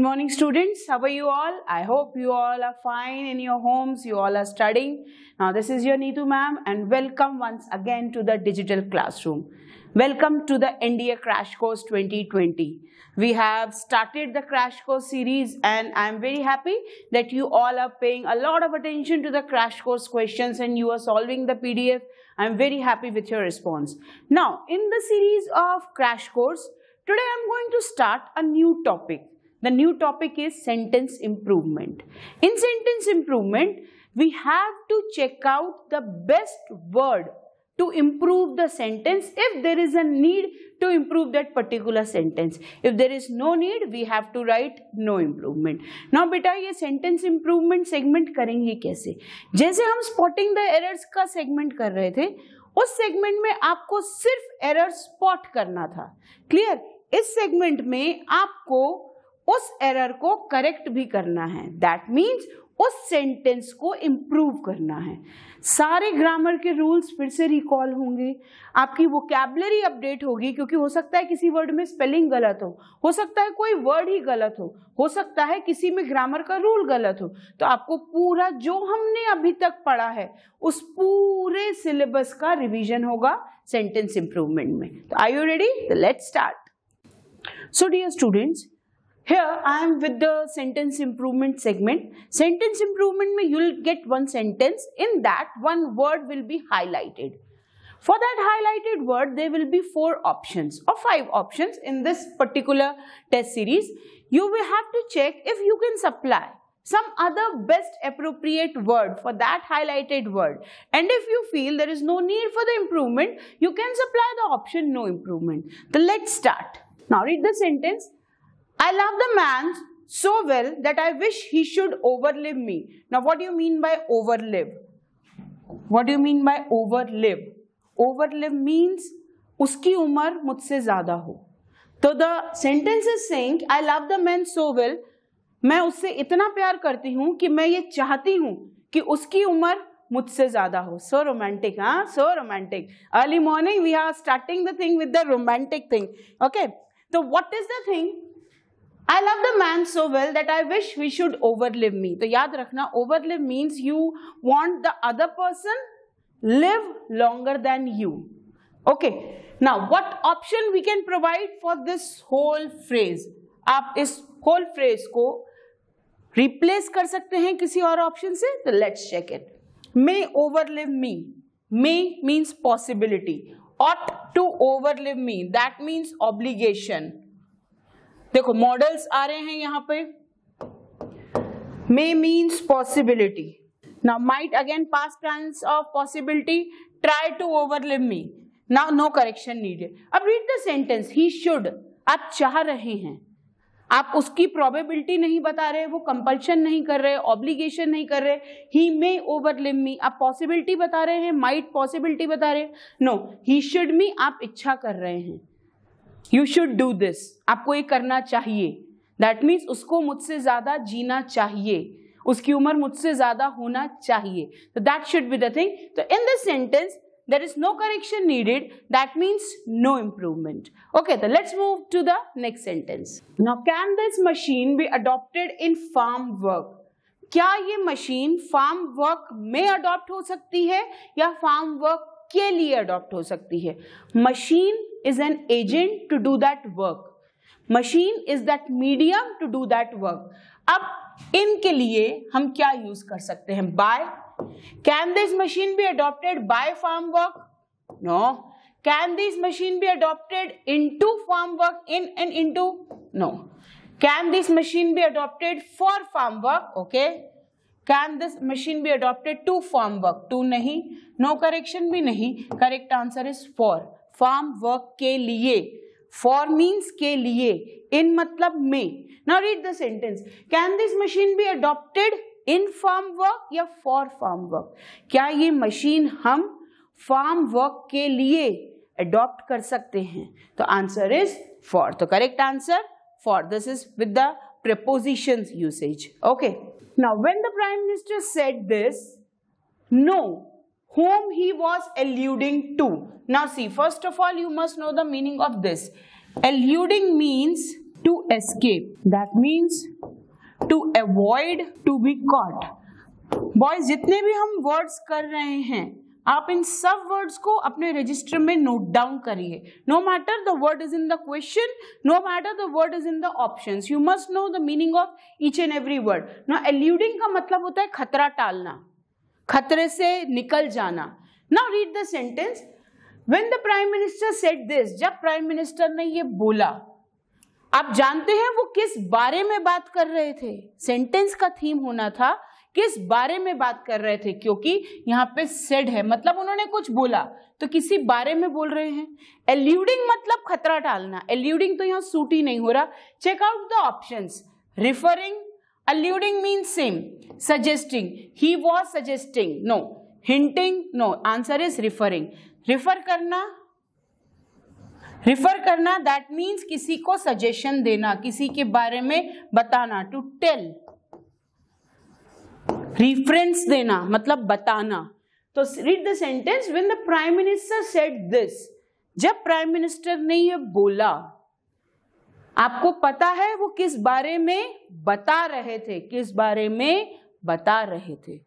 morning, students. How are you all? I hope you all are fine in your homes. You all are studying. Now, this is your Neetu ma'am and welcome once again to the digital classroom. Welcome to the NDA Crash Course 2020. We have started the Crash Course series and I am very happy that you all are paying a lot of attention to the Crash Course questions and you are solving the PDF. I am very happy with your response. Now, in the series of Crash Course, today I am going to start a new topic. The new topic is sentence improvement. In sentence improvement, we have to check out the best word to improve the sentence if there is a need to improve that particular sentence. If there is no need, we have to write no improvement. Now बेटा ये sentence improvement segment करेंगे कैसे? जैसे हम spotting the errors का segment कर रहे थे, उस segment में आपको सिर्फ error spot करना था. Clear? इस segment में आपको उस एरर को करेक्ट भी करना है. दैट मीन्स उस सेंटेंस को इंप्रूव करना है. सारे ग्रामर के रूल्स फिर से रिकॉल होंगे, आपकी वोकैबुलरी अपडेट होगी, क्योंकि हो सकता है किसी वर्ड में स्पेलिंग गलत हो सकता है कोई वर्ड ही गलत हो सकता है किसी में ग्रामर का रूल गलत हो. तो आपको पूरा जो हमने अभी तक पढ़ा है उस पूरे सिलेबस का रिवीजन होगा सेंटेंस इंप्रूवमेंट में. तो are you ready? Let's start. So dear students, here I am with the sentence improvement segment. Sentence improvement mein you will get one sentence. In that one word will be highlighted. For that highlighted word there will be 4 options or 5 options in this particular test series. You will have to check if you can supply some other best appropriate word for that highlighted word. And if you feel there is no need for the improvement, you can supply the option no improvement. So let's start. Now read the sentence. I love the man so well that I wish he should overlive me. Now, what do you mean by overlive? What do you mean by overlive? Overlive means उसकी उम्र मुझसे ज़्यादा हो. तो the sentence is saying, I love the man so well. मैं उससे इतना प्यार करती हूँ कि मैं ये चाहती हूँ कि उसकी उम्र मुझसे ज़्यादा हो. So romantic, हाँ? So romantic. Early morning we are starting the thing with the romantic thing. Okay. So what is the thing? I love the man so well that I wish he should overlive me. तो याद रखना, overlive means you want the other person live longer than you. Okay. Now, what option we can provide for this whole phrase? आप इस whole phrase को replace कर सकते हैं किसी और option से. तो let's check it. May overlive me. May means possibility. Ought to overlive me. That means obligation. देखो मॉडल्स आ रहे हैं यहाँ पे. May means possibility. Now might again past tense of possibility. Try to overlive me. Now no correction needed. अब read the sentence. He should. आप चाह रहे हैं, आप उसकी probability नहीं बता रहे, वो compulsion नहीं कर रहे, obligation नहीं कर रहे. He may overlive me. आप possibility बता रहे हैं, might possibility बता रहे हैं. No, he should me आप इच्छा कर रहे हैं. You should do this. आपको ये करना चाहिए. That means उसको मुझसे ज़्यादा जीना चाहिए, उसकी उम्र मुझसे ज़्यादा होना चाहिए. So that should be the thing. So in this sentence there is no correction needed. That means no improvement. Okay, so let's move to the next sentence. Now, can this machine be adopted in farm work? क्या ये machine farm work में adopt हो सकती है या farm work के लिए adopt हो सकती है? Machine is an agent to do that work. Machine is that medium to do that work. अब इनके लिए हम क्या यूज कर सकते हैं? By. Can this machine be adopted by farm work? No. Can this machine be adopted into farm work? In and into? No. Can this machine be adopted for farm work? Okay. Can this machine be adopted to farm work? To नहीं. No correction भी नहीं. Correct answer is for. Farm work के लिए. For means के लिए, in मतलब में. Now read the sentence. Can this machine be adopted in farm work या फॉर फार्म वर्क? क्या ये मशीन हम फार्म वर्क के लिए अडॉप्ट कर सकते हैं? तो आंसर इज फॉर. तो correct answer for. This is with the prepositions usage. Okay. Now when the Prime Minister said this, no, whom he was alluding to. Now see, first of all you must know the meaning of this. Alluding means to escape. That means to avoid to be caught. Boys जितने भी हम words कर रहे हैं आप इन सब words को अपने रजिस्टर में नोट डाउन करिए. No matter the word is in the question, no matter the word is in the options, you must know the meaning of each and every word. Now alluding का मतलब होता है खतरा टालना, खतरे से निकल जाना. Now read the sentence. When the prime minister said this, जब प्राइम मिनिस्टर ने ये बोला, आप जानते हैं वो किस बारे में बात कर रहे थे. सेंटेंस का थीम होना था किस बारे में बात कर रहे थे, क्योंकि यहाँ पे सेड है मतलब उन्होंने कुछ बोला तो किसी बारे में बोल रहे हैं. एल्यूडिंग मतलब खतरा टालना, एल्यूडिंग तो यहाँ सूट ही नहीं हो रहा. Check out the options. Referring, alluding means same. Suggesting, he was suggesting, no. Hinting, no. Answer is referring. Refer करना that means किसी को suggestion देना, किसी के बारे में बताना. To tell. Reference देना मतलब बताना. तो read the sentence. When the prime minister said this, जब प्राइम मिनिस्टर ने ये बोला, आपको पता है वो किस बारे में बता रहे थे, किस बारे में बता रहे थे.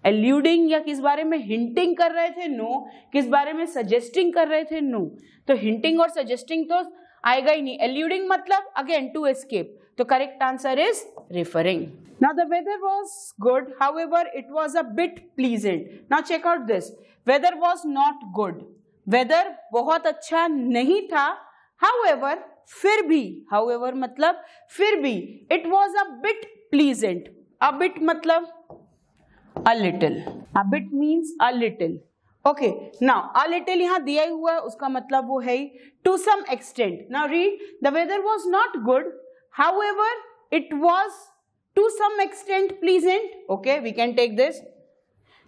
एल्यूडिंग या किस बारे में हिंटिंग कर रहे थे, नो. किस बारे में सजेस्टिंग कर रहे थे, नो. तो हिंटिंग और सजेस्टिंग तो आएगा ही नहीं. एल्यूडिंग मतलब अगेन टू एस्केप. तो correct answer is referring. Now the weather was good, however it was a bit pleasant. Now check out this. Weather was not good, weather बहुत अच्छा नहीं था. हाउएवर फिर भी, हाउएवर मतलब फिर भी. It was a bit pleasant. A bit मतलब a little. A bit means a little. Okay, now a little यहाँ दिया हुआ है, उसका मतलब वो है to some extent. Now read. The weather was not good, however it was to some extent pleasant. Okay, we can take this.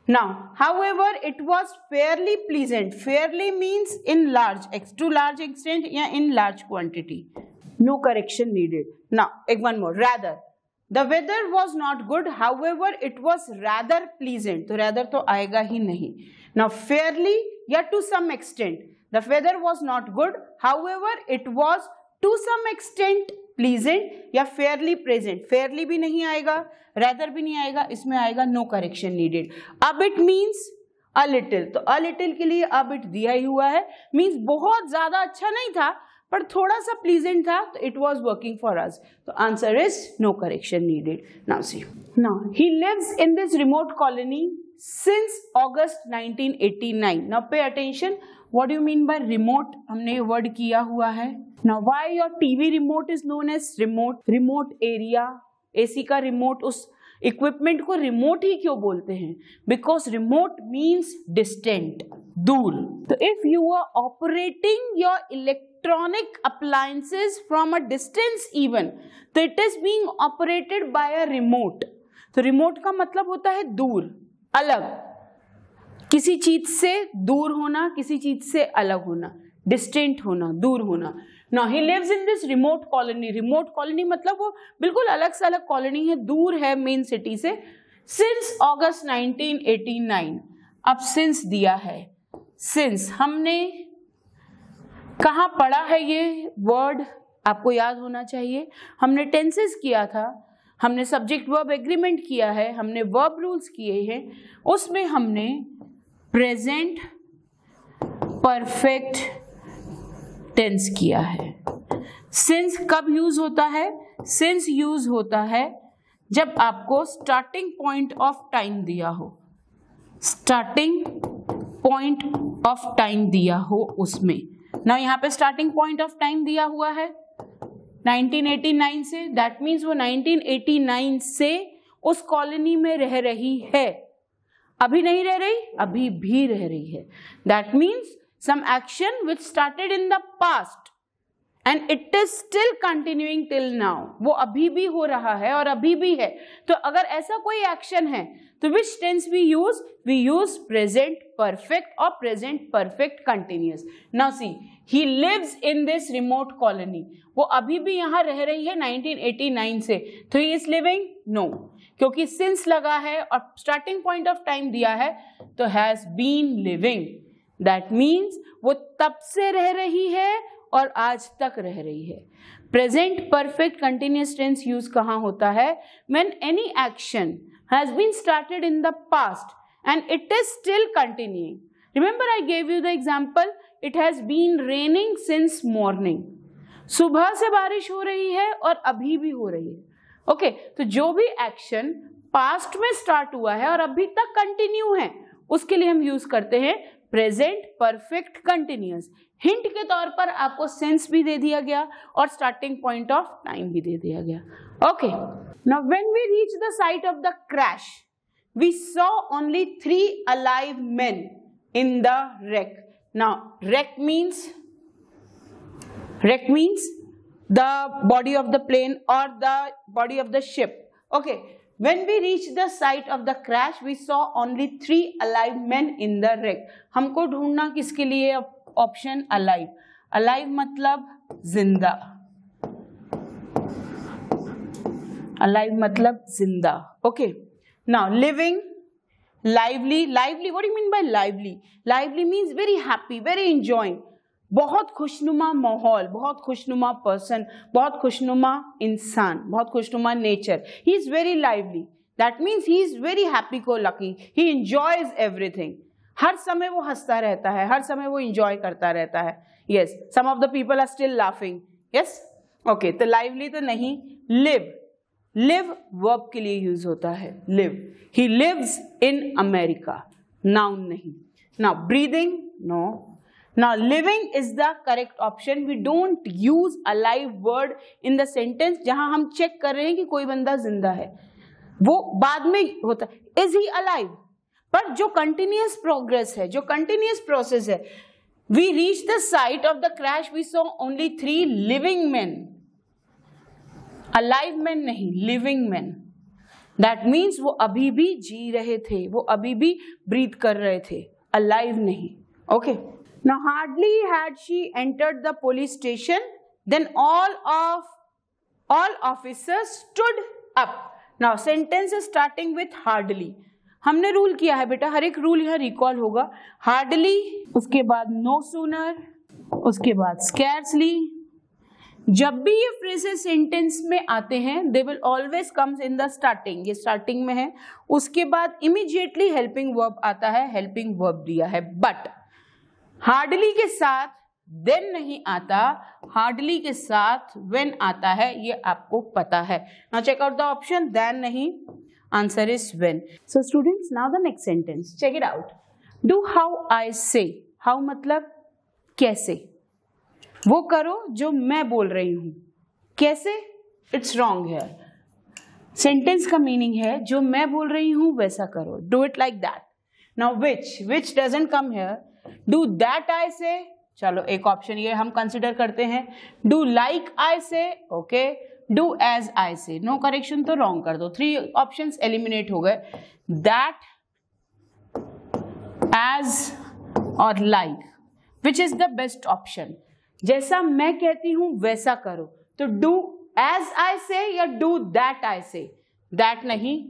Now, however, it was fairly pleasant. Fairly means in large, to large extent या in large quantity. No correction needed. Now, one more. Rather, the weather was not good. However, it was rather pleasant. तो rather तो आएगा ही नहीं. Now, fairly या to some extent. The weather was not good. However, it was to some extent pleasant या fairly present. Fairly भी नहीं आएगा, rather भी नहीं आएगा, इसमें आएगा no correction needed. A bit means a little. तो a little के लिए a bit दिया ही हुआ है, means बहुत ज्यादा अच्छा नहीं था पर थोड़ा सा pleasant था, तो it was working for us. तो answer is no correction needed. Now see. Now he lives in this remote colony since August 1989. Now pay attention. What do you mean by remote? हमने ये word किया हुआ है. Now why your TV remote is known as remote? Remote area. AC का remote, उस equipment को remote ही क्यों बोलते हैं? Because remote means distant, दूर. तो if you are operating your electronic appliances from a distance even, तो it is being operated by a remote. तो remote का मतलब होता है दूर, अलग, किसी चीज से दूर होना, किसी चीज से अलग होना, डिस्टेंट होना, दूर होना. Now he lives in this remote colony. Remote colony मतलब वो बिल्कुल अलग से अलग कॉलोनी है, दूर है मेन सिटी से. Since August 1989. अब since दिया है. Since हमने कहाँ पढ़ा है ये वर्ड, आपको याद होना चाहिए. हमने टेंसेस किया था, हमने सब्जेक्ट वर्ब एग्रीमेंट किया है, हमने वर्ब रूल्स किए हैं. उसमें हमने प्रेजेंट परफेक्ट टेंस किया है. सिंस कब यूज होता है? सिंस यूज होता है जब आपको स्टार्टिंग पॉइंट ऑफ टाइम दिया हो, स्टार्टिंग पॉइंट ऑफ टाइम दिया हो उसमें. ना यहाँ पे स्टार्टिंग पॉइंट ऑफ टाइम दिया हुआ है 1989 से, दैट मीन्स वो 1989 से उस कॉलोनी में रह रही है. अभी नहीं रह रही, अभी भी रह रही है. That means some action which started in the past and it is still continuing till now. वो अभी भी हो रहा है और अभी भी है. तो अगर ऐसा कोई एक्शन है तो which tense we use? We use present perfect or present perfect continuous. Now see, he lives in this remote colony. वो अभी भी यहाँ रह रही है 1989 से. तो he is living? No. क्योंकि since लगा है और starting point of time दिया है तो has been living. That means वो तब से रह रही है और आज तक रह रही है. Present perfect continuous tense use कहाँ होता है? When any action has been started in the past and it is still continuing. Remember I gave you the example, it has been raining since morning. सुबह से बारिश हो रही है और अभी भी हो रही है. ओके, तो जो भी एक्शन पास्ट में स्टार्ट हुआ है और अभी तक कंटिन्यू है, उसके लिए हम यूज करते हैं प्रेजेंट परफेक्ट कंटिन्यूअस. हिंट के तौर पर आपको सेंस भी दे दिया गया और स्टार्टिंग पॉइंट ऑफ टाइम भी दे दिया गया. Okay, now when we reach the site of the crash we saw only 3 alive men in the wreck. Now wreck means the body of the plane or the body of the ship. Okay, when we reached the site of the crash we saw only 3 alive men in the wreck. हमको ढूंढना किसके लिए? Option alive. alive मतलब जिंदा. alive मतलब जिंदा. Okay, now living, lively. What do you mean by lively? Lively means very happy, very enjoying. बहुत खुशनुमा माहौल, बहुत खुशनुमा पर्सन, बहुत खुशनुमा इंसान, बहुत खुशनुमा nature. He is very lively. That means he is very happy go lucky. He enjoys everything. हर समय वो हंसता रहता है, हर समय वो एंजॉय करता रहता है. Yes, some of the people are still laughing. Yes, okay, तो लाइवली तो नहीं. लिव वर्ब के लिए यूज होता है. Live, he lives in America. Noun नहीं. Now breathing, no. Now living is the correct option. We don't use alive word in the sentence जहां हम चेक कर रहे हैं कि कोई बंदा जिंदा है. वो बाद में होता है. Is he alive? पर जो continuous progress है, जो continuous process है, we reached the site of the crash. We saw only 3 living men. Alive men नहीं, living men. That means वो अभी भी जी रहे थे, वो अभी भी breathe कर रहे थे. Alive नहीं. Okay. Now hardly had she entered the police station, then all officers stood up. Now sentence is starting with hardly. हमने रूल किया है बेटा, हर एक रूल यहाँ रिकॉल होगा. Hardly, उसके बाद no sooner, उसके बाद scarcely. जब भी ये phrases sentence में आते हैं, they will always comes in the starting. ये starting में है. उसके बाद immediately helping verb आता है, helping verb दिया है. But हार्डली के साथ देन नहीं आता, हार्डली के साथ व्हेन आता है, ये आपको पता है. Now check out the option. Then नहीं, answer is when. So students, now the next sentence, check it out. Do how I say. How मतलब कैसे. वो करो जो मैं बोल रही हूं. कैसे? इट्स रॉन्ग है. सेंटेंस का मीनिंग है जो मैं बोल रही हूं वैसा करो. Do it like that. Now which doesn't come here. Do that I से, चलो एक ऑप्शन ये हम कंसिडर करते हैं. डू लाइक आई से, ओके. डू एज आई से, नो करेक्शन तो रॉन्ग कर दो. 3 ऑप्शंस एलिमिनेट हो गए. दैट, एज और like, which is the best option. जैसा मैं कहती हूं वैसा करो. तो डू एज आई से या डू दैट आई से. दैट नहीं,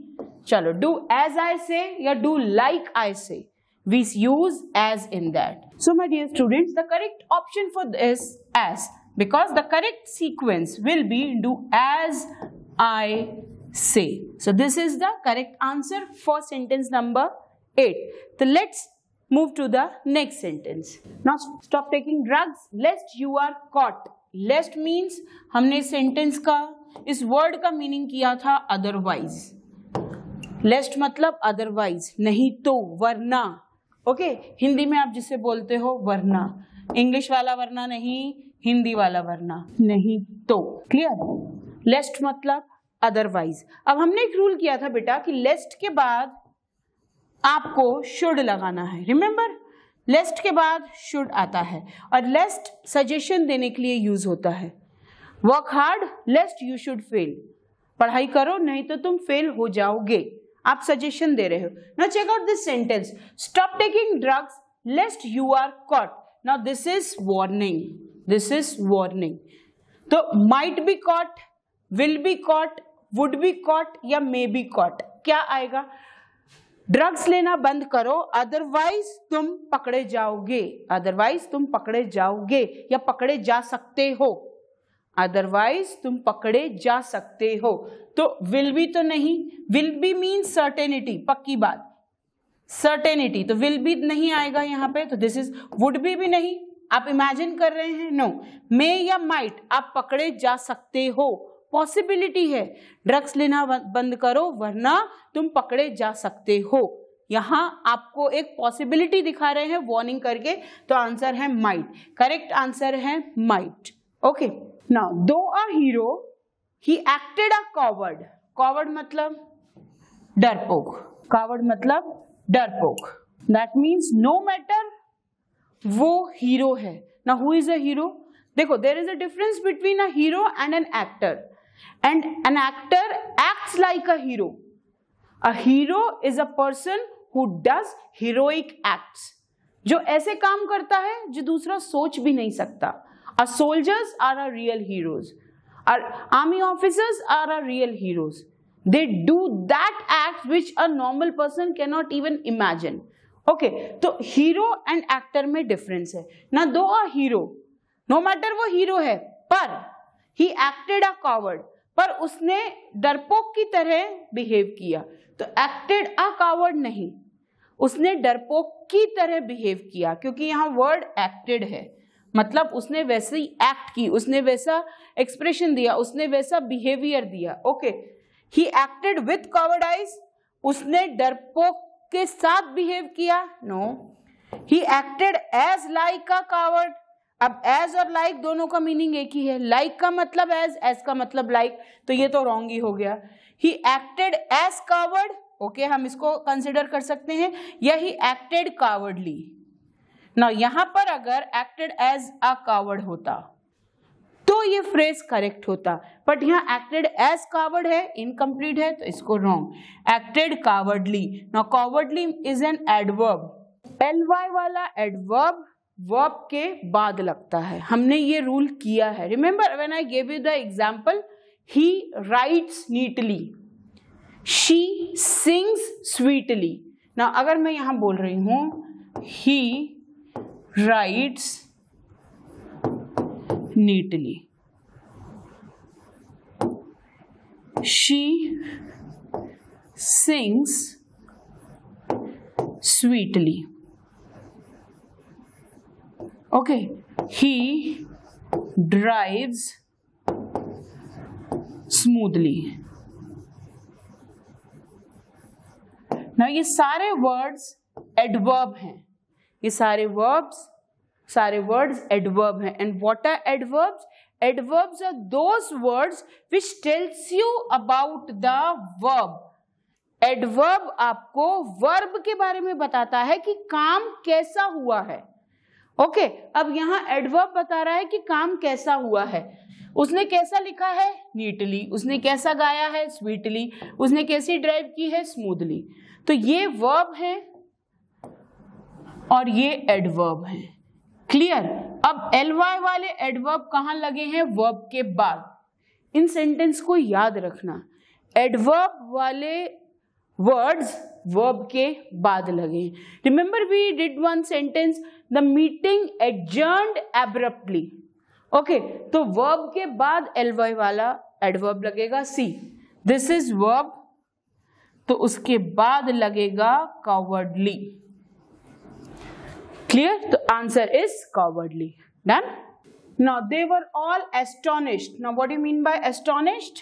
चलो डू एज आई से या डू लाइक आई से. We use as in that. So my dear students, the correct option for this as, because the correct sequence will be do as I say. So this is the correct answer for sentence number 8. So let's move to the next sentence. Now stop taking drugs lest you are caught. Lest means हमने sentence का इस word का meaning किया था otherwise. Lest मतलब otherwise, नहीं तो, वरना. ओके, हिंदी में आप जिसे बोलते हो वरना. इंग्लिश वाला वरना नहीं, हिंदी वाला वरना नहीं तो. क्लियर? लेस्ट मतलब अदरवाइज. अब हमने एक रूल किया था बेटा कि लेस्ट के बाद आपको शुड लगाना है. रिमेंबर, लेस्ट के बाद शुड आता है और लेस्ट सजेशन देने के लिए यूज होता है. Work hard लेस्ट you should fail. पढ़ाई करो नहीं तो तुम फेल हो जाओगे. आप सजेशन दे रहे हो. Now check out this sentence. Stop taking drugs lest you are caught. Now this is warning. This is warning. तो might be caught, will be caught, would be caught या मे बी कॉट. क्या आएगा? Drugs लेना बंद करो, otherwise तुम पकड़े जाओगे. अदरवाइज तुम पकड़े जाओगे या पकड़े जा सकते हो. अदरवाइज तुम पकड़े जा सकते हो। तो विल बी तो नहीं, विल बी मीन्स सर्टेनिटी, पक्की बात, सर्टेनिटी, तो विल बी नहीं आएगा यहाँ पे। तो दिस इज वुड बी भी नहीं, आप इमेजिन कर रहे हैं, नो। मे या माइट, आप पकड़े जा सकते हो, पॉसिबिलिटी है। ड्रग्स लेना बंद करो वरना तुम पकड़े जा सकते हो। यहां आपको एक पॉसिबिलिटी दिखा रहे हैं वार्निंग करके, तो आंसर है माइट, करेक्ट आंसर है might. Okay, now though a hero he acted a coward, coward मतलब डरपोक, कॉवर्ड मतलब डरपोक, दैट मीन्स नो मैटर वो हीरो है ना। Who is a hero? देखो, there is a difference between a hero and an actor, and an actor acts like a hero. A hero is a person who does heroic acts, जो ऐसे काम करता है जो दूसरा सोच भी नहीं सकता। A soldiers are a real heroes, army officers are a real heroes, they do that act which a normal person cannot even imagine. Okay, तो हीरो एंड एक्टर में डिफरेंस है ना। दो अ हीरो, नो मैटर वो hero है, पर ही acted a coward, पर उसने डरपोक की तरह बिहेव किया। तो एक्टेड अ कॉवर्ड नहीं, उसने डरपोक की तरह बिहेव किया, क्योंकि यहाँ वर्ड एक्टेड है, मतलब उसने वैसे एक्ट की, उसने वैसा एक्सप्रेशन दिया, उसने वैसा बिहेवियर दिया। Okay, he acted with coward eyes, उसने डरपोक के साथ बिहेव किया, no. He acted as like a coward, अब एज और लाइक दोनों का मीनिंग एक ही है, लाइक का मतलब एज का मतलब लाइक, तो ये तो रॉन्ग ही हो गया। He acted as coward, okay, हम इसको कंसिडर कर सकते हैं, या ही एक्टेड कॉवर्डली। ना यहां पर अगर एक्टेड एज अ कॉवर्ड होता तो ये फ्रेज करेक्ट होता, बट यहाँ एक्टेड एज कॉवर्ड है, इनकम्प्लीट है, तो इसको wrong. Acted cowardly, now cowardly is an adverb, ly वाला एडवर्ब वर्ब के बाद लगता है, हमने ये रूल किया है। Remember when I give you the example, he rights neatly, she sings sweetly. Now अगर मैं यहां बोल रही हूं ही rights neatly, she sings sweetly, okay, he drives smoothly। ना ये सारे वर्ड्स एडवर्ब हैं, ये सारे वर्ड्स एडवर्ब हैं। And what are adverbs? Adverbs are those words which tells you about the verb. Adverb आपको वर्ब के बारे में बताता है कि काम कैसा हुआ है। ओके, अब यहां एडवर्ब बता रहा है कि काम कैसा हुआ है। उसने कैसा लिखा है? नीटली। उसने कैसा गाया है? स्वीटली। उसने कैसी ड्राइव की है? स्मूथली। तो ये वर्ब है और ये एडवर्ब है। क्लियर? अब ly वाले एडवर्ब कहां लगे हैं? वर्ब के बाद। इन सेंटेंस को याद रखना, एडवर्ब वाले वर्ड्स वर्ब के बाद लगे। Remember we did one sentence, the meeting adjourned abruptly. Okay, तो वर्ब के बाद ly वाला एडवर्ब लगेगा सी, दिस इज वर्ब, तो उसके बाद लगेगा cowardly. Clear? The answer is cowardly. Done? Now they were all astonished. Now what do you mean by astonished?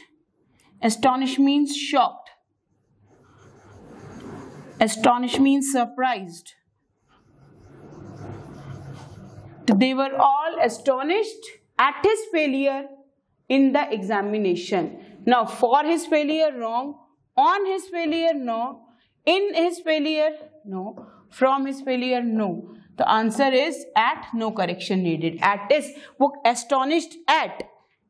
Astonished means shocked. Astonished means surprised. They were all astonished at his failure in the examination. Now for his failure, wrong. On his failure, no. In his failure, no. From his failure, no. The answer is at, no correction needed. At is, वो astonished at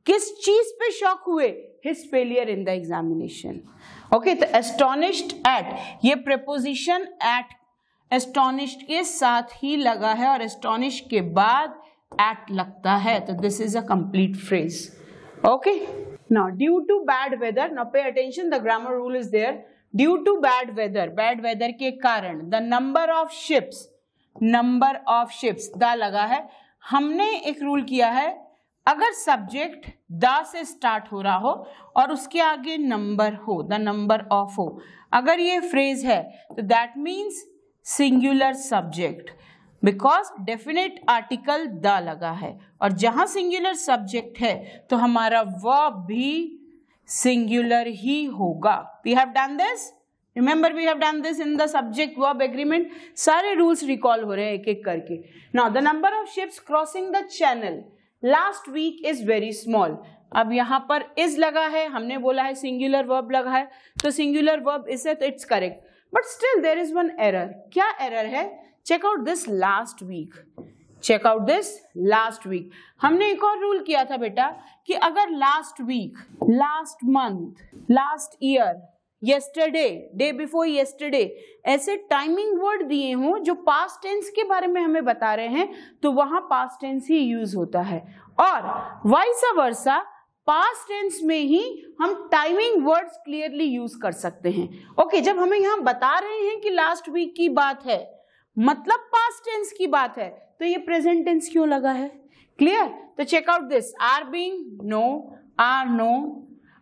किस चीज पे shock हुए? His failure in the examination. Okay, तो astonished at, ये preposition at astonished के साथ ही लगा है और astonished के बाद at लगता है, तो this is a complete phrase. Okay, now due to bad weather, now pay attention, the grammar rule is there. Due to bad weather के कारण, the number of ships the लगा है। हमने एक रूल किया है, अगर सब्जेक्ट द से स्टार्ट हो रहा हो और उसके आगे नंबर हो, द नंबर ऑफ हो, अगर ये फ्रेज है तो that means singular subject, because definite article the लगा है, और जहां सिंगुलर सब्जेक्ट है तो हमारा वर्ब भी सिंगुलर ही होगा. We have done this, remember we have done this in the subject verb agreement. सारे रूल्स रिकॉल हो रहे हैं एक एक करके. Now the number of ships crossing the channel last week is very small. अब यहाँ पर इज लगा है, हमने बोला है सिंगुलर वर्ब लगा है, तो सिंगुलर वर्ब इज है तो it's correct. But still there is one error. क्या एरर है? Check out this last week. Check out this last week. हमने एक और रूल किया था बेटा कि अगर last week, last month, last year, yesterday, day before yesterday, ऐसे टाइमिंग वर्ड दिए हों जो पास्ट टेंस के बारे में हमें बता रहे हैं, तो वहां पास्ट टेंस ही यूज होता है. और वाइस वर्सा पास्ट टेंस में ही हम टाइमिंग वर्ड्स क्लियरली यूज कर सकते हैं. ओके, जब हमें यहां बता रहे हैं कि लास्ट वीक की बात है, मतलब पास्ट टेंस की बात है, तो ये प्रेजेंट टेंस क्यों लगा है? क्लियर? तो check out this. Are being, no, are, no.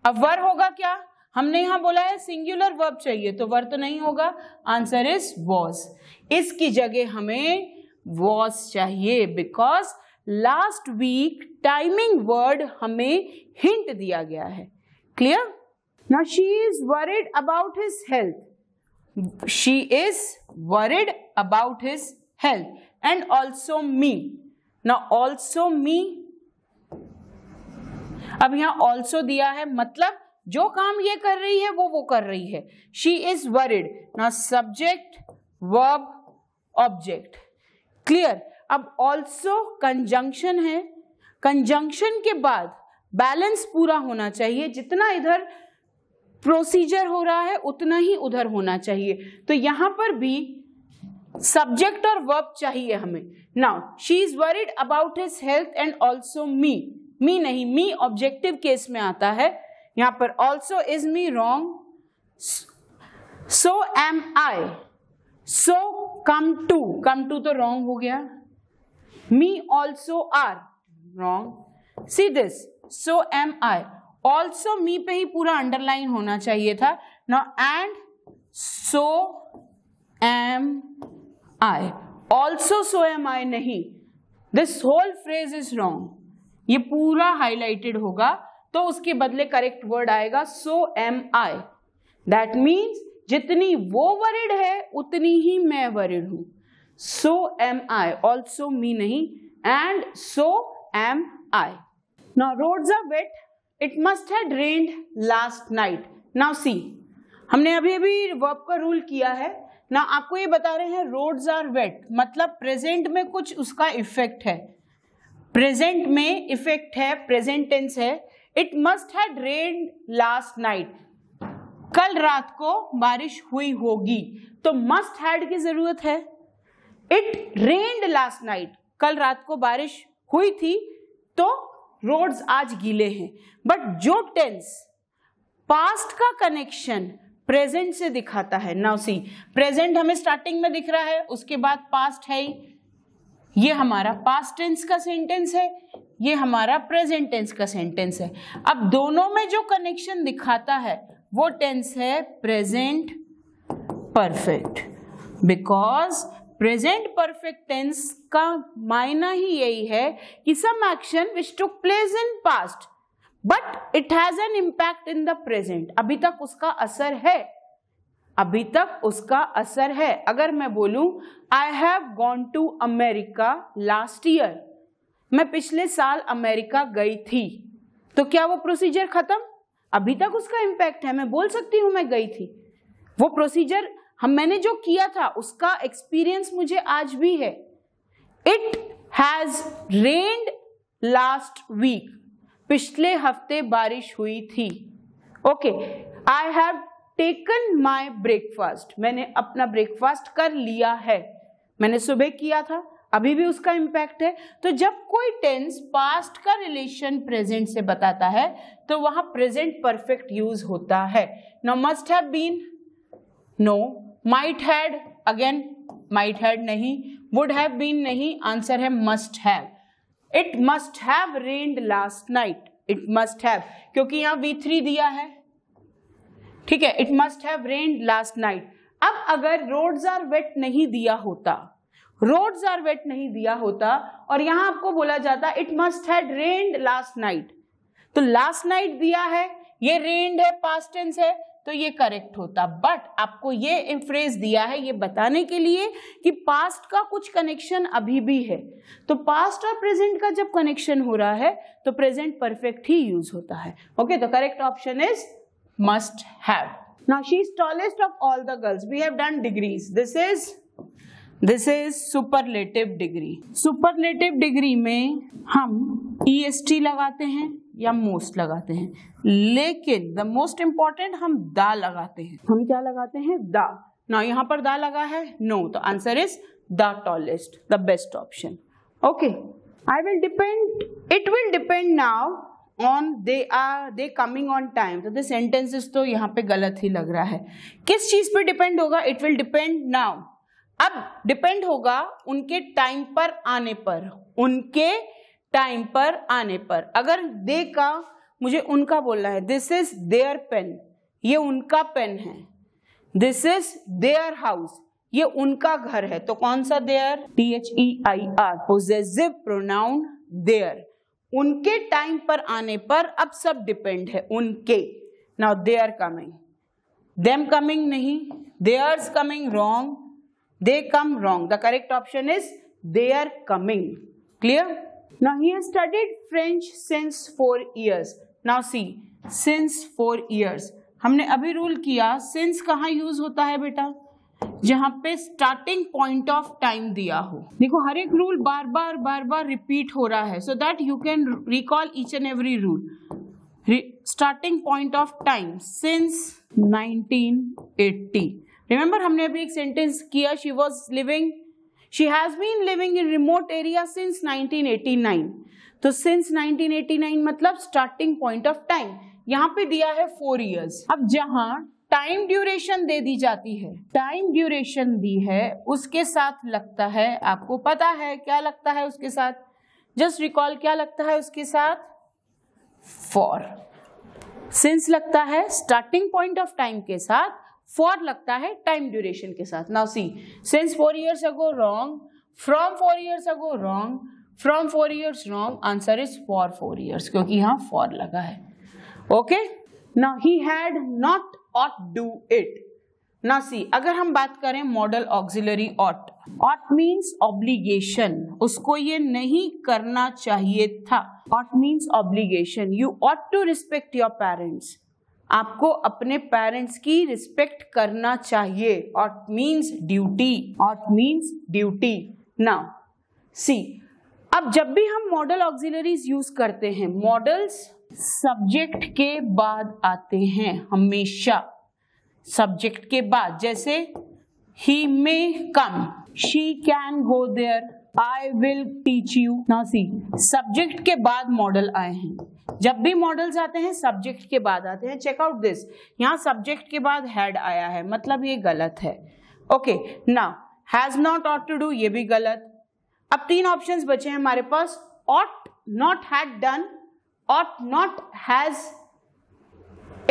अब वर होगा क्या? हमने यहां बोला है सिंगुलर वर्ब चाहिए, तो वर तो नहीं होगा. Answer is was. इसकी जगह हमें वॉज चाहिए, because last week timing word हमें हिंट दिया गया है. Clear? Now she is worried about his health. She is worried about his health. And also me. Now also me, अब यहां also दिया है, मतलब जो काम ये कर रही है वो कर रही है. She is worried. Now subject, verb, object. Clear? अब also conjunction है. conjunction के बाद बैलेंस पूरा होना चाहिए. जितना इधर प्रोसीजर हो रहा है उतना ही उधर होना चाहिए. तो यहां पर भी सब्जेक्ट और वर्ब चाहिए हमें. Now she is worried about his health and also me. Me नहीं, मी ऑब्जेक्टिव केस में आता है. यहां पर also is me, wrong. So am I, so come to तो रॉन्ग हो गया. Me also are, wrong. See this, so am I. Also me पे ही पूरा अंडरलाइन होना चाहिए था. Now and so am I. Also so am I नहीं. This whole phrase is wrong. ये पूरा हाईलाइटेड होगा, तो उसके बदले करेक्ट वर्ड आएगा सो एम आई. दैट मीन्स जितनी वो वरीड है उतनी ही मैं वरीड हूं. सो एम आई, ऑल्सो मी नहीं, and so am I. Now roads are wet. It must have rained last night. Now see, हमने अभी वर्ब का रूल किया है ना. आपको ये बता रहे हैं roads are wet, मतलब प्रेजेंट में कुछ उसका इफेक्ट है. प्रेजेंट में इफेक्ट है, प्रेजेंट टेंस है. It must have rained last night. कल रात को बारिश हुई होगी, तो must had की जरूरत है. It rained last night. कल रात को बारिश हुई थी, तो रोड्स आज गीले हैं. बट जो टेंस पास्ट का कनेक्शन प्रेजेंट से दिखाता है. नाउ सी, प्रेजेंट हमें स्टार्टिंग में दिख रहा है, उसके बाद पास्ट है. ये हमारा पास्ट टेंस का सेंटेंस है, ये हमारा प्रेजेंट टेंस का सेंटेंस है. अब दोनों में जो कनेक्शन दिखाता है वो टेंस है present perfect. Because present perfect tense का मायना ही यही है कि some action which took place in past but it has an impact in the present. अभी तक उसका असर है, अभी तक उसका असर है. अगर मैं बोलूं I have gone to America last year, मैं पिछले साल अमेरिका गई थी, तो क्या वो प्रोसीजर खत्म? अभी तक उसका इम्पैक्ट है. मैं बोल सकती हूं मैं गई थी. वो प्रोसीजर मैंने जो किया था उसका एक्सपीरियंस मुझे आज भी है. It has rained last week, पिछले हफ्ते बारिश हुई थी. Okay, I have taken my breakfast, मैंने अपना ब्रेकफास्ट कर लिया है. मैंने सुबह किया था, अभी भी उसका इम्पैक्ट है. तो जब कोई टेंस पास्ट का रिलेशन प्रेजेंट से बताता है तो वहां प्रेजेंट परफेक्ट यूज होता है. Now must have been, no. Might had, again might had नहीं. वुड हैव बीन नहीं, आंसर है must have. It must have rained last night, it must have, क्योंकि यहाँ V3 दिया है, ठीक है, it must have rained last night. अब अगर रोड्स आर वेट नहीं दिया होता, रोड्स आर वेट नहीं दिया होता और यहां आपको बोला जाता it must had rained last night, तो लास्ट नाइट दिया है, ये रेन्ड है, पास्ट टेंस है, तो ये करेक्ट होता। बट आपको ये फ्रेज दिया है ये बताने के लिए कि पास्ट का कुछ कनेक्शन अभी भी है, तो पास्ट और प्रेजेंट का जब कनेक्शन हो रहा है तो प्रेजेंट परफेक्ट ही यूज होता है। Okay, the correct option is must have. Now she is tallest of all the girls, we have done degrees, this is superlative degree. Superlative degree में हम EST लगाते हैं या मोस्ट लगाते हैं, लेकिन द मोस्ट इंपॉर्टेंट हम दा लगाते हैं। हम क्या लगाते हैं? दा। ना यहाँ पर दा लगा है, नो, तो answer is the tallest, the best option. Okay, I will depend, it will depend now on they coming on time, तो दिस सेंटेंसेस तो यहाँ पे गलत ही लग रहा है। किस चीज पे डिपेंड होगा? इट विल डिपेंड नाउ, अब डिपेंड होगा उनके टाइम पर आने पर, उनके टाइम पर आने पर। अगर दे का मुझे उनका बोलना है, दिस इज देयर पेन, ये उनका पेन है। दिस इज देयर हाउस, ये उनका घर है, तो कौन सा there? THEIR, possessive pronoun their. उनके टाइम पर आने पर अब सब डिपेंड है उनके। Now they are coming, them coming नहीं, theirs coming, wrong, they come wrong, the correct option is they are coming. Clear? Now he has studied French since 4 years. Now see, since 4 years, हमने अभी rule किया since कहाँ use होता है बेटा? जहां पे स्टार्टिंग पॉइंट ऑफ टाइम दिया हो। देखो हर एक रूल बार बार रिपीट हो रहा है, so that you can recall each and every rule. Starting point of time since 1980. Remember हमने अभी एक सेंटेंस किया, she has been living in remote area since 1989, तो सिंस 1989 मतलब स्टार्टिंग पॉइंट ऑफ टाइम। यहाँ पे दिया है 4 इयर्स। अब जहां टाइम ड्यूरेशन दे दी जाती है, टाइम ड्यूरेशन दी है, उसके साथ लगता है, आपको पता है क्या लगता है उसके साथ? जस्ट रिकॉल, क्या लगता है उसके साथ? फॉर। सिंस लगता है स्टार्टिंग पॉइंट ऑफ टाइम के साथ, फॉर लगता है टाइम ड्यूरेशन के साथ। Now see, since 4 years ago wrong, from 4 years ago wrong, from 4 years wrong, answer is for 4 years, क्योंकि यहाँ फॉर लगा है। Okay, now he had not ought do it. Now see, अगर हम बात करें modal auxiliary ought, ought means obligation, उसको ये नहीं करना चाहिए था। Ought means obligation, you ought to respect your parents, आपको अपने पेरेंट्स की रिस्पेक्ट करना चाहिए। Ought means duty, ought means duty. Now see, अब जब भी हम मॉडल ऑक्सिलरीज यूज करते हैं, मॉडल्स सब्जेक्ट के बाद आते हैं, हमेशा सब्जेक्ट के बाद। जैसे ही may come, she can go there, I will teach you. Now see, subject के बाद मॉडल आए हैं, जब भी मॉडल्स आते हैं सब्जेक्ट के बाद आते हैं। चेक आउट दिस, यहाँ सब्जेक्ट के बाद हैड आया है, मतलब ये गलत है। Okay, now has not ought to do, ये भी गलत। अब 3 ऑप्शंस बचे हैं हमारे पास, ought not had done, ought not has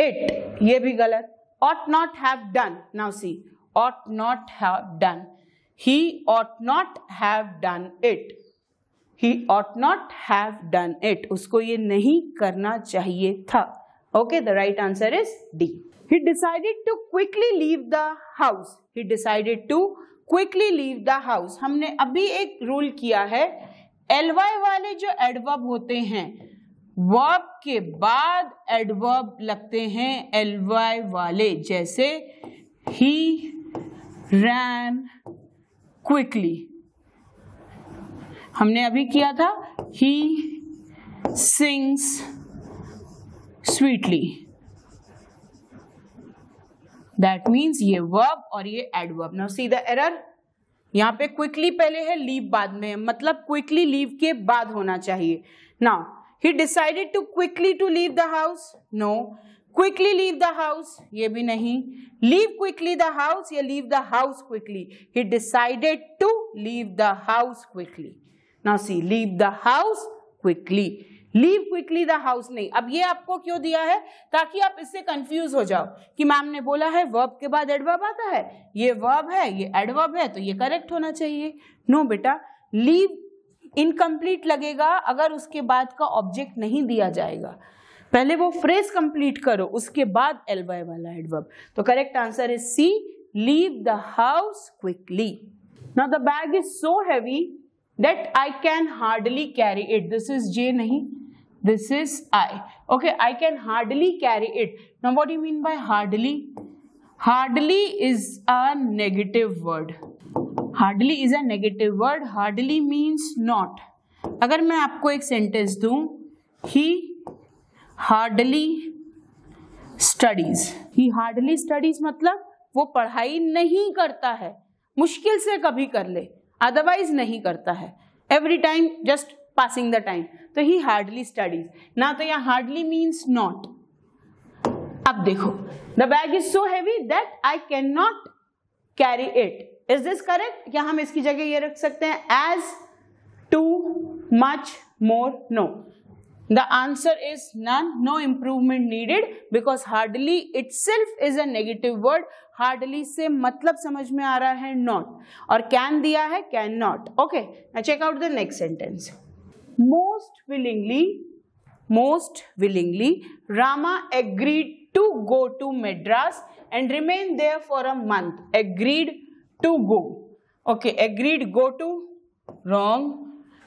it, ये भी गलत। Ought not have done, now see, ought not have done, he ought not have done it, he ought not have done it, उसको ये नहीं करना चाहिए था। Okay, the right answer is D. He decided to quickly leave the house. He decided to quickly leave the house. हमने अभी एक rule किया है, ly वाले जो एडवर्ब होते हैं, वर्ब के बाद एडवर्ब लगते हैं ly वाले, जैसे he ran quickly, हमने अभी किया था he sings sweetly, that means ये verb और ये adverb. Now see the error, यहाँ पे quickly पहले है, leave बाद में, मतलब quickly leave के बाद होना चाहिए। Now he decided to quickly to leave the house, no, quickly leave the house, ये भी नहीं, leave quickly the house या leave the house quickly, he decided to leave the house quickly. Now see, leave the house quickly, leave quickly the house नहीं। अब ये आपको क्यों दिया है? ताकि आप इससे कंफ्यूज हो जाओ कि मैम ने बोला है वर्ब के बाद एडवर्ब आता है, ये वर्ब है, ये एडवर्ब है, तो ये करेक्ट होना चाहिए। नो बेटा, लीव इनकम्प्लीट लगेगा अगर उसके बाद का ऑब्जेक्ट नहीं दिया जाएगा। पहले वो फ्रेज कंप्लीट करो, उसके बाद ly वाला एडवर्ब। तो correct answer is C, leave the house quickly. Now the bag is so heavy that I can hardly carry it. This is J नहीं, this is I. Okay, I can hardly carry it. Now what do you mean by hardly? Hardly is a negative word. Hardly is a negative word. Hardly means not. अगर मैं आपको एक sentence दूं, he hardly studies. He hardly studies मतलब वो पढ़ाई नहीं करता है, मुश्किल से कभी कर ले, अदरवाइज नहीं करता है, every time just passing the time, तो he hardly studies ना, तो यहाँ hardly means not। अब देखो, the bag is so heavy that I cannot carry it. Is this correct? या हम इसकी जगह ये रख सकते हैं as, too, much, more? No. The answer is none. No improvement needed because hardly itself is a negative word. Hardly से मतलब समझ में आ रहा है not, और can दिया है cannot. Okay, now check out the next sentence. Most willingly, Rama agreed to go to Madras and remain there for a month. Agreed to go. Okay, agreed go to, wrong.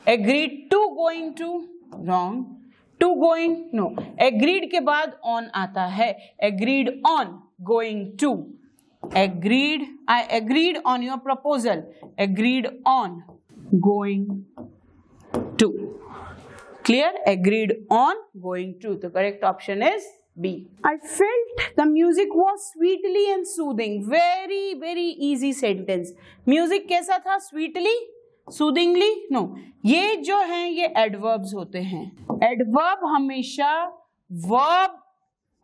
Agreed to going to, wrong. To going, no. Agreed के बाद on आता है. Agreed on going to. Agreed, I agreed on your proposal. Agreed on going to. Clear? Agreed on going to. The correct option is B. I felt the music was sweetly and soothing. Very, very easy sentence. Music कैसा था? Sweetly? Soothingly? No. ये जो हैं ये adverbs होते हैं. Adverb हमेशा verb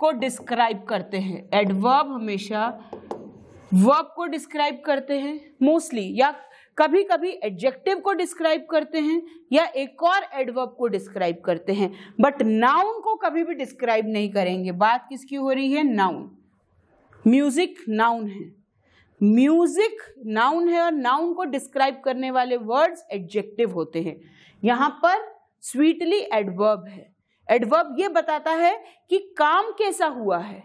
को describe करते हैं. Adverb हमेशा verb को describe करते हैं mostly, या कभी कभी एडजेक्टिव को डिस्क्राइब करते हैं या एक और एडवर्ब को डिस्क्राइब करते हैं, बट नाउन को कभी भी डिस्क्राइब नहीं करेंगे। बात किसकी हो रही है? नाउन। म्यूजिक नाउन है, म्यूजिक नाउन है, और नाउन को डिस्क्राइब करने वाले वर्ड्स एडजेक्टिव होते हैं। यहाँ पर स्वीटली एडवर्ब है। एडवर्ब ये बताता है कि काम कैसा हुआ है,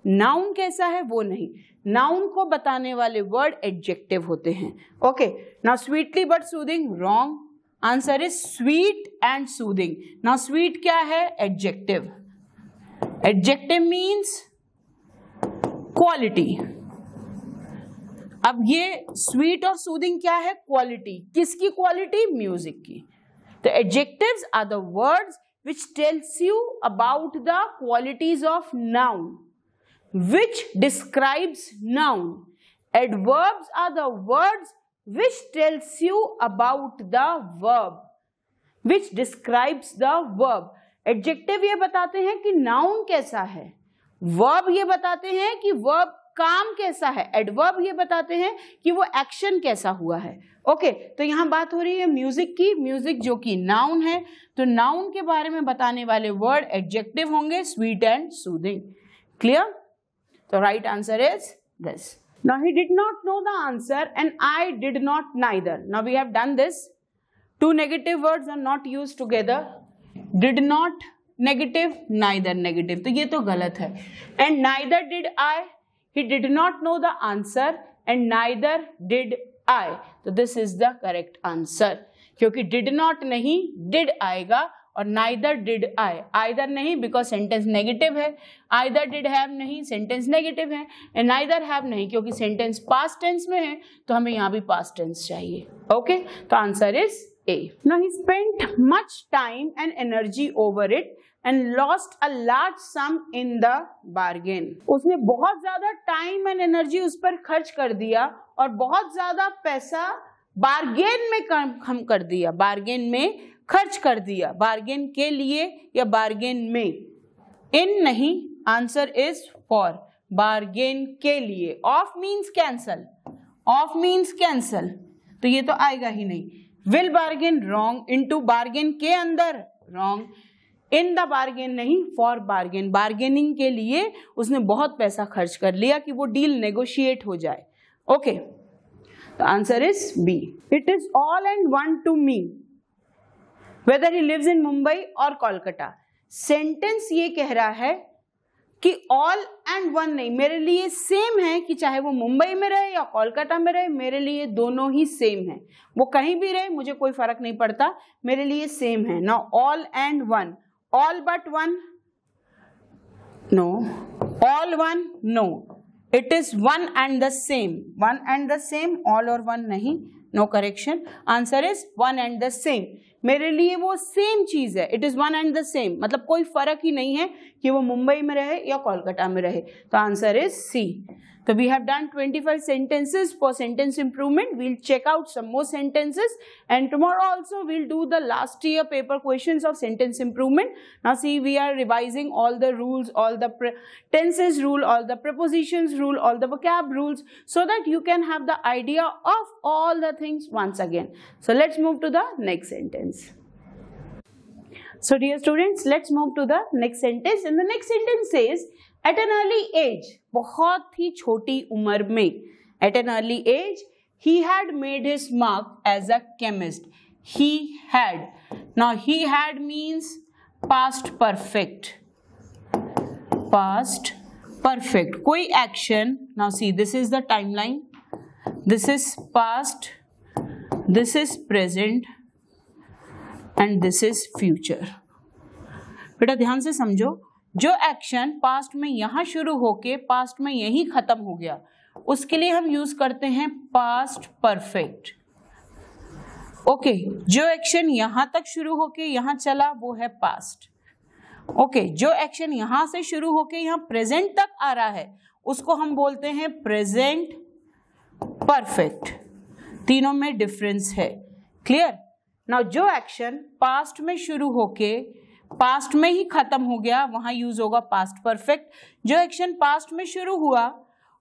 नाउन कैसा है वो नहीं। नाउन को बताने वाले वर्ड एडजेक्टिव होते हैं। Okay, now sweetly but soothing, wrong. Answer is sweet and soothing. Now sweet क्या है? एडजेक्टिव। Adjective means quality. अब ये स्वीट और सूदिंग क्या है? क्वालिटी। किसकी क्वालिटी? म्यूजिक की। तो adjectives are the words which tells you about the qualities of noun, which describes noun. Adverbs are the words which tells you about the verb, which describes the verb. Adjective ये बताते हैं कि noun कैसा है, verb ये बताते हैं कि verb काम कैसा है, adverb ये बताते हैं कि वो एक्शन कैसा हुआ है। ओके, तो यहाँ बात हो रही है म्यूजिक की। म्यूजिक जो कि नाउन है, तो नाउन के बारे में बताने वाले वर्ड एडजेक्टिव होंगे, स्वीट एंड सूदिंग। क्लियर? तो right answer is this. Now he did not know the answer and I did not neither. Now we have done this. Two negative words are not used together. Did not negative, neither negative, तो ये तो गलत है। And neither did I, he did not know the answer and neither did I, तो this is the correct answer। क्योंकि did not नहीं, did आएगा, और neither did I, either नहीं because sentence negative है, either did have नहीं, sentence negative है, and neither have नहीं क्योंकि sentence past tense में है, तो हमें यहाँ भी past tense चाहिए। ओके, तो answer is A। Now he spent much time and energy over it and lost a large sum in the bargain। उसने बहुत ज्यादा टाइम एंड एनर्जी उस पर खर्च कर दिया और बहुत ज्यादा पैसा बार्गेन में कम कर दिया, बार्गेन में खर्च कर दिया। बार्गेन के लिए या बार्गेन में, इन नहीं, आंसर इज फॉर। बार्गेन के लिए। Of means cancel, of means cancel, तो ये तो आएगा ही नहीं। Will bargain wrong, into bargain के अंदर रॉन्ग, इन द बार्गेन नहीं, फॉर बार्गेन, बार्गेनिंग के लिए उसने बहुत पैसा खर्च कर लिया कि वो डील नेगोशिएट हो जाए। Okay, the answer is B. It is all and one to me whether he lives in Mumbai और कोलकाता। सेंटेंस ये कह रहा है कि ऑल एंड वन नहीं, मेरे लिए सेम है कि चाहे वो मुंबई में रहे या कोलकाता में रहे, मेरे लिए दोनों ही सेम है, वो कहीं भी रहे मुझे कोई फर्क नहीं पड़ता, मेरे लिए सेम है। Now all and one, all but one, no, all one, no, it is one and the same, one and the same, all or one नहीं, no correction, answer is one and the same, मेरे लिए वो same चीज है, it is one and the same, मतलब कोई फर्क ही नहीं है कि वो मुंबई में रहे या कोलकाता में रहे, तो answer is C. So we have done 25 sentences for sentence improvement. We'll check out some more sentences, and tomorrow also we'll do the last year paper questions of sentence improvement. Now see, we are revising all the rules, all the tenses rule, all the prepositions rule, all the vocab rules, so that you can have the idea of all the things once again. So let's move to the next sentence. So dear students, let's move to the next sentence, and the next sentence says, at an early age, बहुत ही छोटी उम्र में, at an early age, he had made his mark as a chemist. He had. Now he had means past perfect. Past perfect. कोई action. Now see, this is the timeline. This is past. This is present. And this is future. बेटा ध्यान से समझो, जो action past में यहां शुरू होके पास्ट में यही खत्म हो गया, उसके लिए हम यूज करते हैं पास्ट परफेक्ट। ओके, जो एक्शन यहां तक शुरू होके यहां चला वो है पास्ट। ओके, जो एक्शन यहां से शुरू होके यहां प्रेजेंट तक आ रहा है उसको हम बोलते हैं प्रेजेंट परफेक्ट। तीनों में डिफरेंस है। क्लियर? नाउ जो एक्शन पास्ट में शुरू होके पास्ट में ही खत्म हो गया वहां यूज होगा पास्ट परफेक्ट। जो एक्शन पास्ट में शुरू हुआ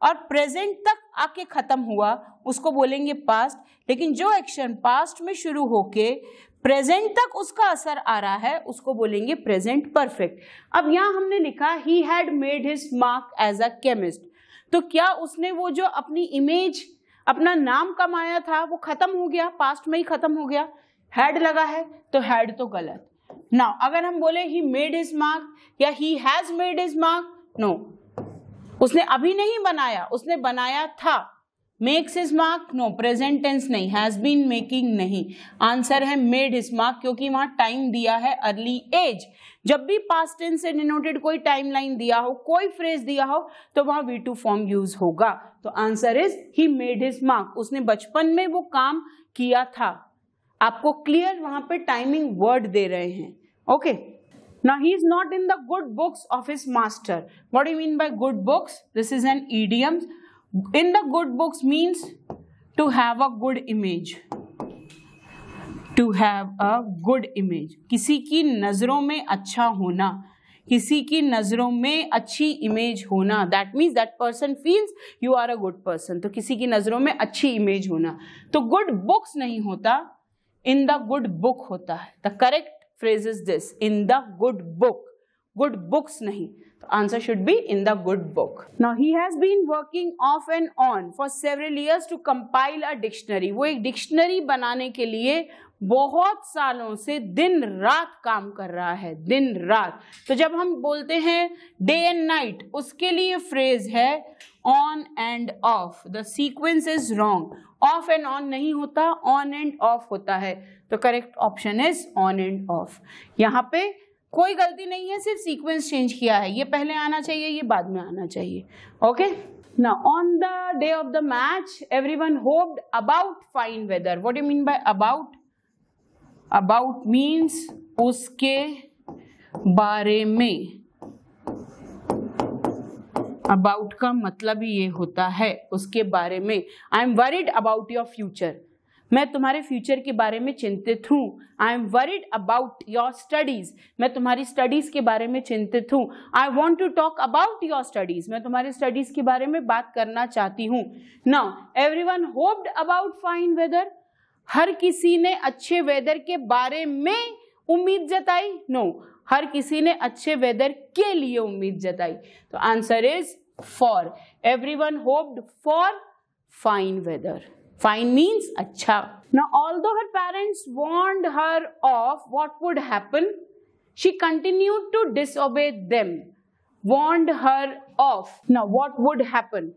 और प्रेजेंट तक आके खत्म हुआ उसको बोलेंगे पास्ट, लेकिन जो एक्शन पास्ट में शुरू होके प्रेजेंट तक उसका असर आ रहा है उसको बोलेंगे प्रेजेंट परफेक्ट। अब यहां हमने लिखा he had made his mark as a chemist, तो क्या उसने वो जो अपनी इमेज, अपना नाम कमाया था वो खत्म हो गया, पास्ट में ही खत्म हो गया? हैड लगा है तो हैड तो गलत। नाउ अगर हम बोले ही मेड हिज मार्क या he has made his mark, no, उसने अभी नहीं बनाया, उसने बनाया था। Makes his mark, no, present tense नहीं, हैज बीन मेकिंग नहीं, आंसर है मेड हिज मार्क, क्योंकि वहां टाइम दिया है अर्ली एज। जब भी पास्ट टेंस से डिनोटेड कोई टाइम लाइन दिया हो, कोई फ्रेज दिया हो, तो वहां V2 फॉर्म यूज होगा। तो answer is he made his mark, उसने बचपन में वो काम किया था। आपको क्लियर वहां पे टाइमिंग वर्ड दे रहे हैं। Okay, now he is not in the good books of his master. What do you mean by good books? This is an idiom. In the good books means to have a good image, to have a good image, किसी की नजरों में अच्छा होना, किसी की नजरों में अच्छी इमेज होना, that means that person feels you are a good person, तो किसी की नजरों में अच्छी इमेज होना। तो गुड बुक्स नहीं होता, इन द गुड बुक होता है। The correct phrase is this, in the good book, good books नहीं। तो answer should be in the good book. Now he has been working off and on for several years to compile a dictionary. वो एक dictionary बनाने के लिए बहुत सालों से दिन रात काम कर रहा है, दिन रात। तो जब हम बोलते हैं डे एंड नाइट, उसके लिए फ्रेज है on end of. The sequence is wrong, of and on नहीं होता, ऑन एंड ऑफ होता है। तो correct option is on end of. यहाँ पे कोई गलती नहीं है, सिर्फ सीक्वेंस चेंज किया है, ये पहले आना चाहिए, ये बाद में आना चाहिए। Okay, now on the day of the match everyone hoped about fine weather. What do you mean by about? About means उसके बारे में। अबाउट का मतलब ये होता है उसके बारे में। I am worried about your future, मैं तुम्हारे फ्यूचर के बारे में चिंतित हूँ। I am worried about your studies, मैं तुम्हारी स्टडीज के बारे में चिंतित हूँ। I want to talk about your studies, मैं तुम्हारे स्टडीज के बारे में बात करना चाहती हूँ। Now everyone hoped about fine weather, हर किसी ने अच्छे वेदर के बारे में उम्मीद जताई? नो, हर किसी ने अच्छे वेदर के लिए उम्मीद जताई। तो answer is for. Everyone hoped for fine weather. Fine means अच्छा। Now although her parents warned her of what would happen, she continued to disobey them. Warned her of, now what would happen,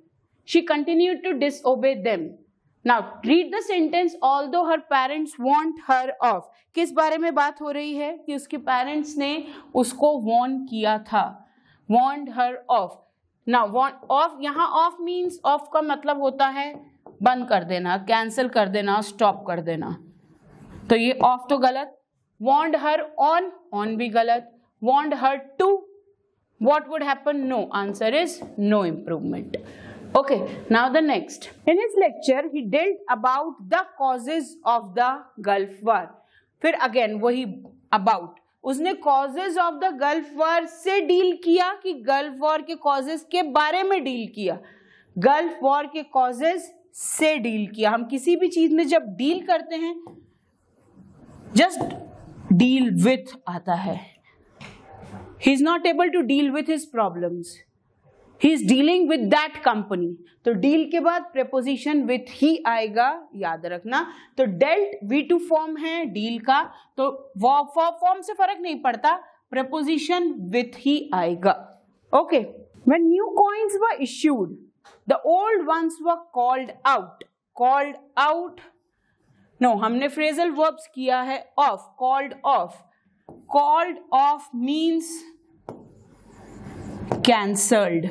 she continued to disobey them. Now read the sentence, although her parents warned her of। किस बारे में बात हो रही है? कि उसके parents ने उसको warn किया था। warned her of। Now warn of, यहाँ of means, of का मतलब होता है बंद कर देना, कैंसिल कर देना, स्टॉप कर देना। तो ये of तो गलत। warned her on, on भी गलत। warned her to, what would happen? No, answer is no improvement। Okay, now the next. In his lecture, he dealt about the causes of the Gulf War। फिर again वही about, उसने causes of the Gulf War से deal किया कि Gulf War के causes के बारे में डील किया? Gulf War के causes से डील किया। हम किसी भी चीज में जब डील करते हैं, just deal with आता है। He is not able to deal with his problems। He is dealing with that company। तो deal के बाद preposition with he आएगा, याद रखना। तो dealt V2 फॉर्म है deal का, तो फॉर्म से फर्क नहीं पड़ता, preposition with he आएगा। Okay, when new coins were issued, the old ones were called out। called out, no, हमने phrasal verbs किया है off, called off। called off means cancelled।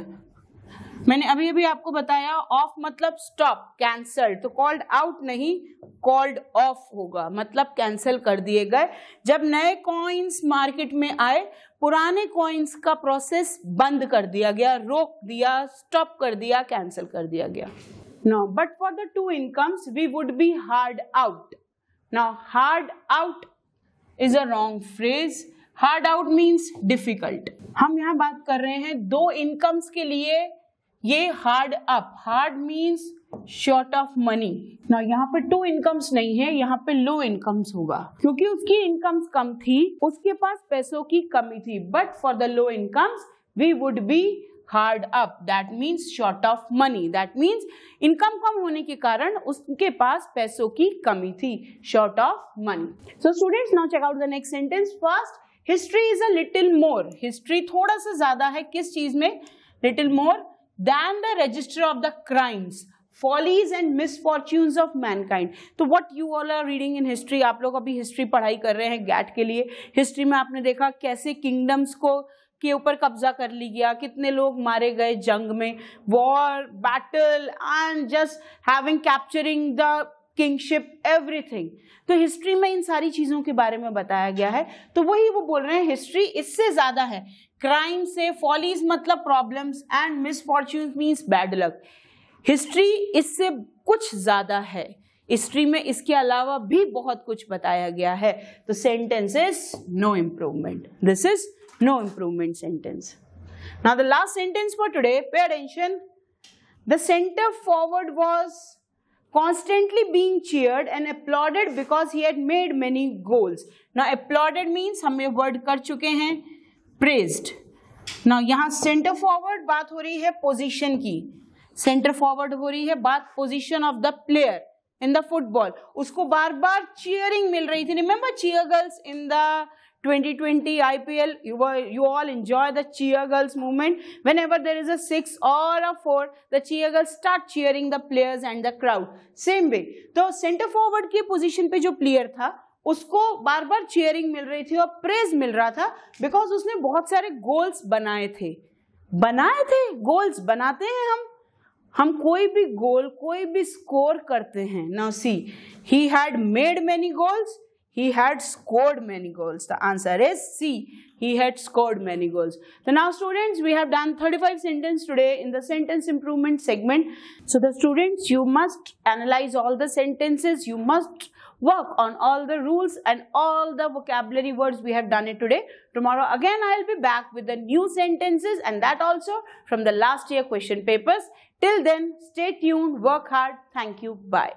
मैंने अभी अभी आपको बताया ऑफ मतलब स्टॉप, कैंसल्ड। तो कॉल्ड आउट नहीं, कॉल्ड ऑफ होगा, मतलब कैंसिल कर दिए गए। जब नए कॉइन्स मार्केट में आए, पुराने कॉइन्स का प्रोसेस बंद कर दिया गया, रोक दिया, स्टॉप कर दिया, कैंसिल कर दिया गया। Now but for the two incomes we would be hard out. Now hard out is a wrong phrase. Hard out means difficult. हम यहाँ बात कर रहे हैं दो इनकम्स के लिए, ये hard up. Hard means short of money. ना यहाँ पे टू इनकम्स नहीं है, यहाँ पे लो इनकम्स होगा, क्योंकि उसकी इनकम्स कम थी, उसके पास पैसों की कमी थी। But for the low incomes we would be hard up, that means short of money. That means income कम होने के कारण उसके पास पैसों की कमी थी, short of money. So students, now check out the next sentence. First, history is a little more. History थोड़ा सा ज्यादा है, किस चीज में? Little more than the register of the crimes, follies and misfortunes of mankind। तो what you all are reading in history, आप लोग अभी हिस्ट्री पढ़ाई कर रहे हैं गैट के लिए। हिस्ट्री में आपने देखा कैसे किंगडम्स को के ऊपर कब्जा कर ली गया, कितने लोग मारे गए जंग में, war, battle and just having capturing the kingship, everything. तो हिस्ट्री में इन सारी चीजों के बारे में बताया गया है। तो वही वो बोल रहे हैं, हिस्ट्री इससे ज्यादा है। क्राइम से, फॉलीज मतलब problems, and misfortunes means bad luck. History इससे कुछ ज्यादा है। हिस्ट्री में इसके अलावा भी बहुत कुछ बताया गया है। तो sentence is no improvement. This is no improvement sentence. Now the last sentence for today, pay attention. The centre forward was constantly being cheered and applauded because he had made many goals। Now applauded means हम ये word कर चुके हैं, praised। Now यहाँ center forward बात हो रही है पोजीशन की। center forward हो रही है बात position of the player in the football. उसको बार बार cheering मिल रही थी। Remember cheer girls in the 2020 IPL, you all enjoy the cheer girls movement. Whenever there is a 6 or a 4, the cheer girls start cheering the players and the crowd. Same way, तो center forward की position पे जो player था उसको बार बार cheering मिल रही थी और praise मिल रहा था, because उसने बहुत सारे goals बनाए थे। goals बनाते हैं हम कोई भी गोल, कोई भी स्कोर करते हैं। Now see, he had made many goals, he had scored many goals. The answer is C. He had scored many goals. So now students, we have done 35 sentences today in the sentence improvement segment. So the students, you must analyze all the sentences. You must work on all the rules and all the vocabulary words we have done it today. Tomorrow again I will be back with the new sentences, and that also from the last year question papers. Till then, stay tuned, work hard. Thank you. Bye.